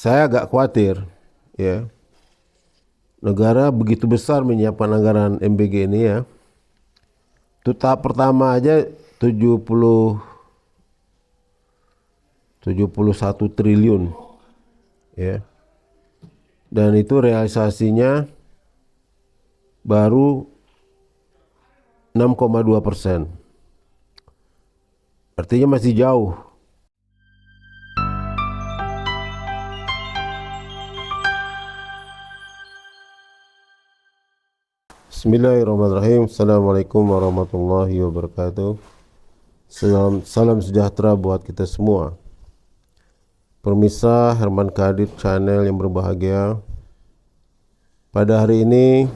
Saya agak khawatir ya, negara begitu besar menyiapkan anggaran MBG ini ya. Itu tahap pertama aja 71 triliun ya. Dan itu realisasinya baru 6,2%. Artinya masih jauh. Bismillahirrahmanirrahim. Assalamualaikum warahmatullahi wabarakatuh. Salam sejahtera buat kita semua. Pemirsa Herman Kadir channel yang berbahagia. Pada hari ini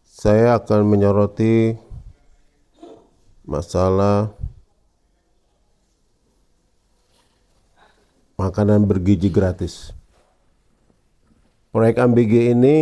saya akan menyoroti masalah makanan bergizi gratis. Proyek MBG ini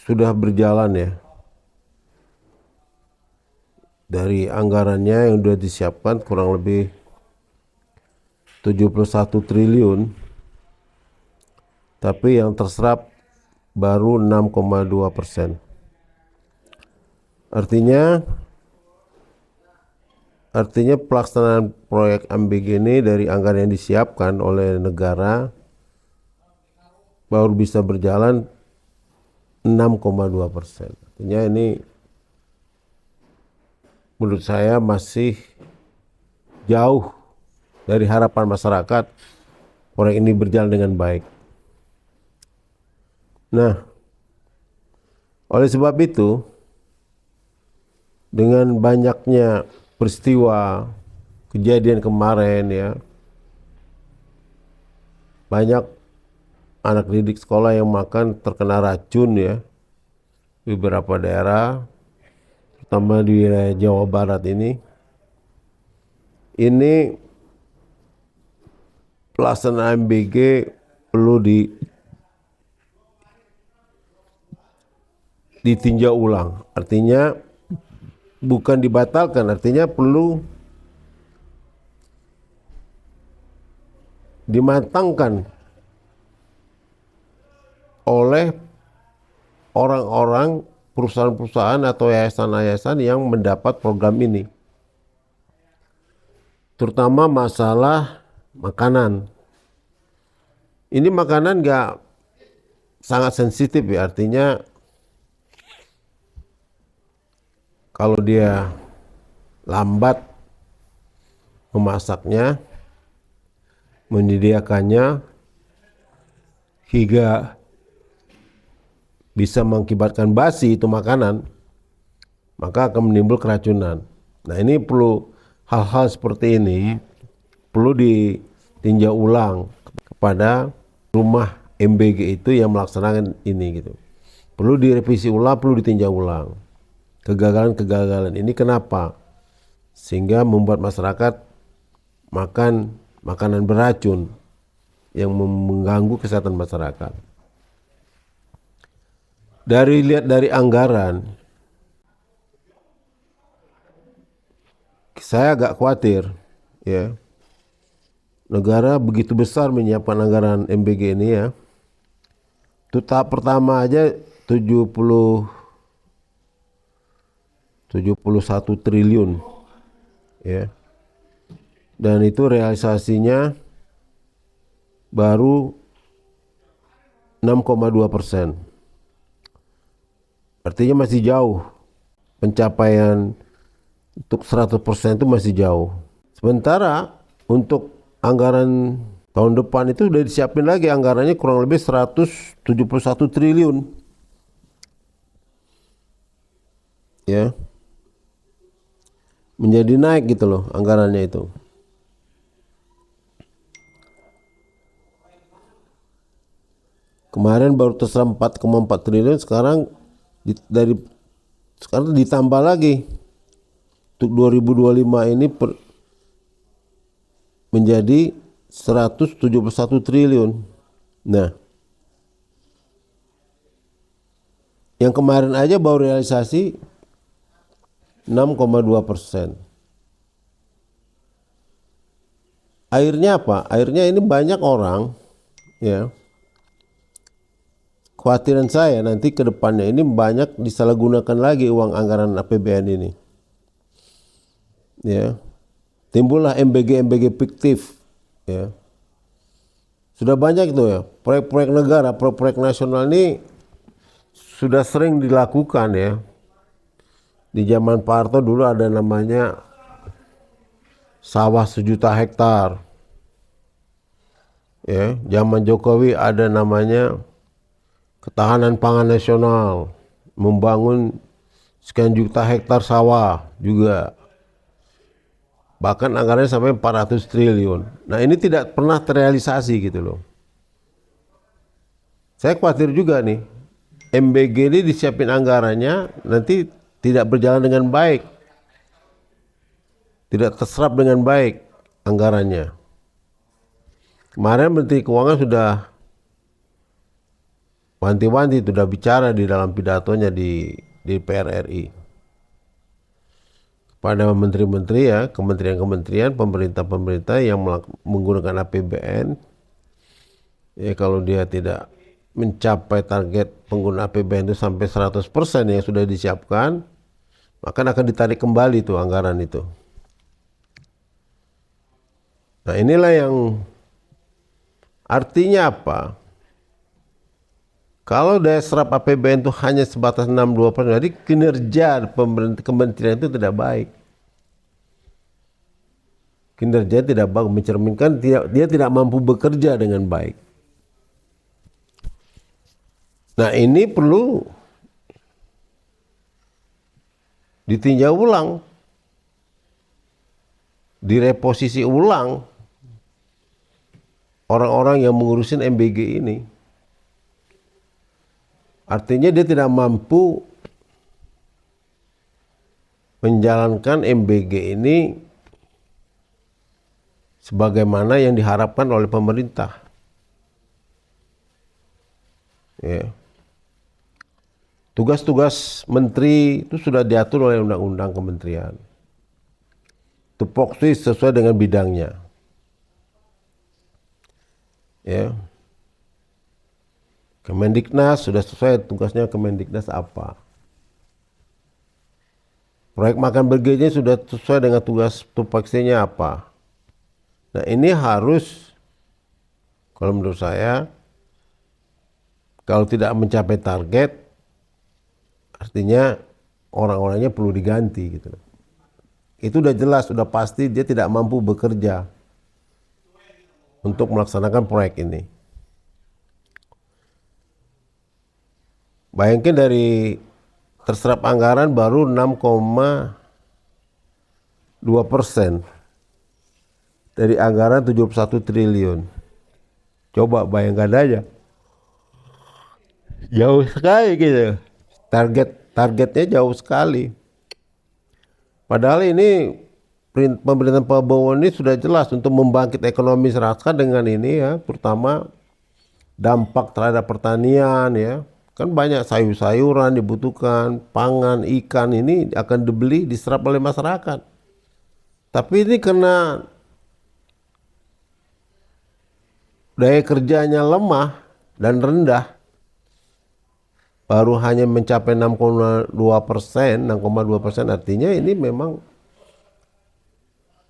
sudah berjalan ya. Dari anggarannya yang sudah disiapkan kurang lebih 71 triliun, tapi yang terserap baru 6,2%. Artinya pelaksanaan proyek MBG ini dari anggaran yang disiapkan oleh negara baru bisa berjalan 6,2%. Artinya ini menurut saya masih jauh dari harapan masyarakat proyek ini berjalan dengan baik. Nah, oleh sebab itu, dengan banyaknya peristiwa kejadian kemarin ya, banyak anak didik sekolah yang makan terkena racun ya di beberapa daerah, terutama di wilayah Jawa Barat ini pelaksanaan MBG perlu ditinjau ulang. Artinya bukan dibatalkan, artinya perlu dimatangkan oleh orang-orang, perusahaan-perusahaan atau yayasan-yayasan yang mendapat program ini, terutama masalah makanan. Ini makanan sangat sensitif ya, artinya kalau dia lambat memasaknya, menyediakannya, hingga bisa mengakibatkan basi itu makanan, maka akan menimbul keracunan. Nah, ini perlu hal-hal seperti ini perlu ditinjau ulang kepada rumah MBG itu yang melaksanakan ini gitu. Perlu direvisi ulang, perlu ditinjau ulang. Kegagalan-kegagalan ini kenapa? Sehingga membuat masyarakat makan makanan beracun yang mengganggu kesehatan masyarakat. Lihat dari anggaran, saya agak khawatir ya, negara begitu besar menyiapkan anggaran MBG ini ya. Itu tahap pertama aja 71 triliun ya. Dan itu realisasinya baru 6,2%. Artinya masih jauh. Pencapaian untuk 100% itu masih jauh. Sementara untuk anggaran tahun depan itu sudah disiapin lagi anggarannya kurang lebih 171 triliun. Ya. Menjadi naik gitu loh anggarannya itu. Kemarin baru terserap 4,4 triliun, sekarang ditambah lagi. Untuk 2025 ini menjadi 171 triliun. Nah, yang kemarin aja baru realisasi 6,2%. Akhirnya apa? Akhirnya ini banyak orang, ya, khawatiran saya nanti ke depannya ini banyak disalahgunakan lagi uang anggaran APBN ini, ya. Timbullah MBG fiktif, ya. Sudah banyak itu, ya, proyek-proyek negara, proyek nasional ini sudah sering dilakukan, ya. Di zaman Pak Harto dulu ada namanya sawah 1 juta hektar, ya. Zaman Jokowi ada namanya ketahanan pangan nasional, membangun sekian juta hektar sawah juga. Bahkan anggarannya sampai 400 triliun. Nah, ini tidak pernah terrealisasi gitu loh. Saya khawatir juga nih, MBG ini disiapin anggarannya nanti tidak berjalan dengan baik. Tidak terserap dengan baik anggarannya. Kemarin Menteri Keuangan sudah wanti-wanti, sudah bicara di dalam pidatonya di DPR RI. Pada menteri-menteri, ya, kementerian-kementerian, pemerintah-pemerintah yang menggunakan APBN, ya, kalau dia tidak mencapai target pengguna APBN itu sampai 100% yang sudah disiapkan, maka akan ditarik kembali tuh anggaran itu. Nah, inilah yang artinya apa? Kalau daya serap APBN itu hanya sebatas 62%, jadi kinerja kementerian itu tidak baik. Kinerja tidak baik, mencerminkan dia tidak mampu bekerja dengan baik. Nah, ini perlu ditinjau ulang, direposisi ulang orang-orang yang mengurusin MBG ini. Artinya dia tidak mampu menjalankan MBG ini sebagaimana yang diharapkan oleh pemerintah. Ya. Tugas-tugas menteri itu sudah diatur oleh undang-undang kementerian. Tupoksi sesuai dengan bidangnya. Ya. Kemendiknas sudah sesuai tugasnya, Kemendiknas apa. Proyek makan bergizi sudah sesuai dengan tugas tupoksinya apa. Nah, ini harus, kalau menurut saya, kalau tidak mencapai target, artinya orang-orangnya perlu diganti gitu. Itu udah jelas, udah pasti dia tidak mampu bekerja untuk melaksanakan proyek ini. Bayangkan dari terserap anggaran baru 6,2% dari anggaran 71 triliun. Coba bayangkan aja. Jauh sekali gitu. Targetnya jauh sekali. Padahal ini pemerintahan Prabowo ini sudah jelas untuk membangkit ekonomi rakyat dengan ini, ya, terutama dampak terhadap pertanian, ya. Kan banyak sayur-sayuran dibutuhkan, pangan, ikan ini akan dibeli, diserap oleh masyarakat. Tapi ini karena daya kerjanya lemah dan rendah, baru hanya mencapai 6,2%, artinya ini memang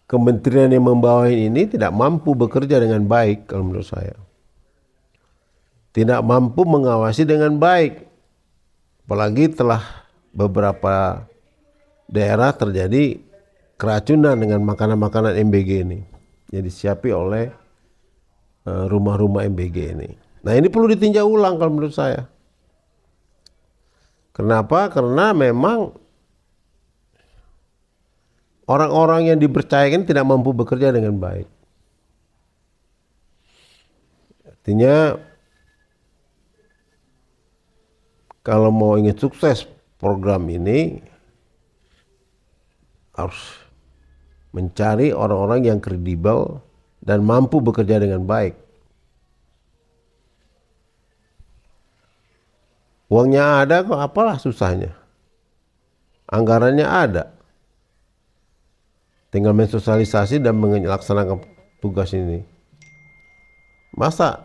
kementerian yang membawahi ini tidak mampu bekerja dengan baik kalau menurut saya. Tidak mampu mengawasi dengan baik. Apalagi telah beberapa daerah terjadi keracunan dengan makanan-makanan MBG ini yang disiapi oleh rumah-rumah MBG ini. Nah, ini perlu ditinjau ulang kalau menurut saya. Kenapa? Karena memang orang-orang yang dipercayakan tidak mampu bekerja dengan baik. Artinya kalau mau ingin sukses program ini harus mencari orang-orang yang kredibel dan mampu bekerja dengan baik. Uangnya ada kok, apalah susahnya. Anggarannya ada. Tinggal mensosialisasi dan melaksanakan tugas ini. Masa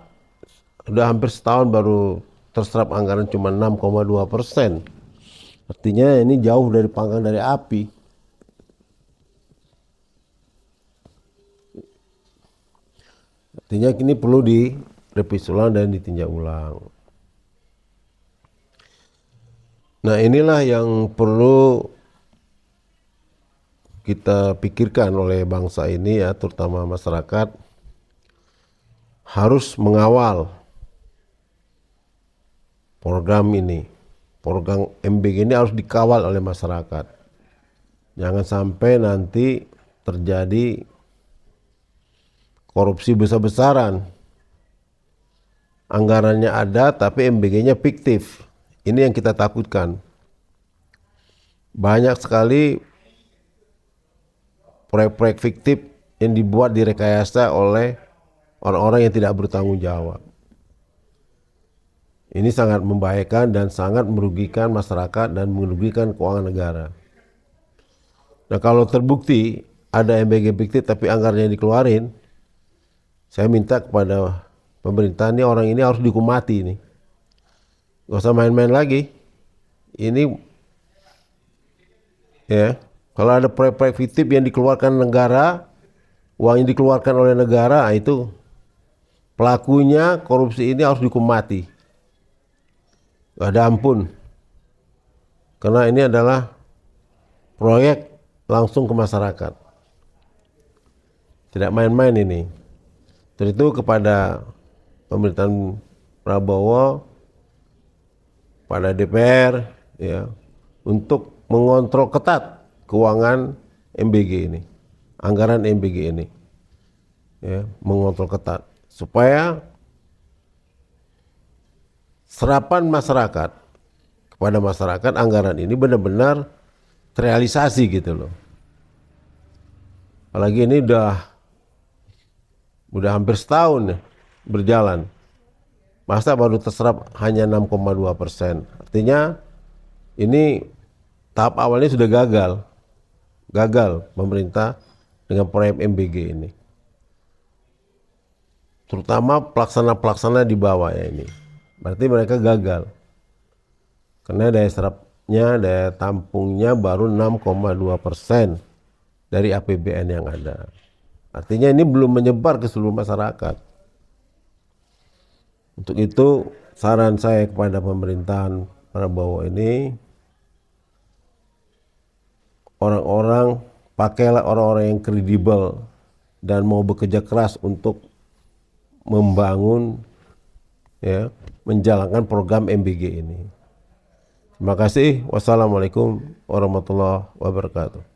udah hampir setahun baru terserap anggaran cuma 6,2%. Artinya ini jauh dari panggang dari api. Artinya ini perlu direvisi ulang dan ditinjau ulang. Nah, inilah yang perlu kita pikirkan oleh bangsa ini ya, terutama masyarakat, harus mengawal program ini. Program MBG ini harus dikawal oleh masyarakat. Jangan sampai nanti terjadi korupsi besar-besaran. Anggarannya ada tapi MBG-nya fiktif. Ini yang kita takutkan. Banyak sekali proyek-proyek fiktif yang dibuat direkayasa oleh orang-orang yang tidak bertanggung jawab. Ini sangat membahayakan dan sangat merugikan masyarakat dan merugikan keuangan negara. Nah, kalau terbukti ada MBG fiktif tapi anggarannya dikeluarin, saya minta kepada pemerintah ini, orang ini harus dihukum mati nih. Gak usah main-main lagi. Ini ya, kalau ada proyek-proyek fiktif yang dikeluarkan negara, uang yang dikeluarkan oleh negara, itu pelakunya korupsi ini harus dihukum mati. Gak ada ampun. Karena ini adalah proyek langsung ke masyarakat. Tidak main-main ini. Terus itu kepada pemerintahan Prabowo, pada DPR ya, untuk mengontrol ketat keuangan MBG ini, anggaran MBG ini, ya, mengontrol ketat supaya serapan masyarakat kepada masyarakat anggaran ini benar-benar terrealisasi gitu loh. Apalagi ini udah hampir setahun ya, berjalan. Masa baru terserap hanya 6,2%. Artinya ini tahap awalnya sudah gagal pemerintah dengan proyek MBG ini. Terutama pelaksana di bawah ya ini. Berarti mereka gagal. Karena daya serapnya, daya tampungnya baru 6,2% dari APBN yang ada. Artinya ini belum menyebar ke seluruh masyarakat. Untuk itu saran saya kepada pemerintahan Prabowo ini, pakailah orang-orang yang kredibel dan mau bekerja keras untuk membangun ya, menjalankan program MBG ini. Terima kasih. Wassalamualaikum warahmatullahi wabarakatuh.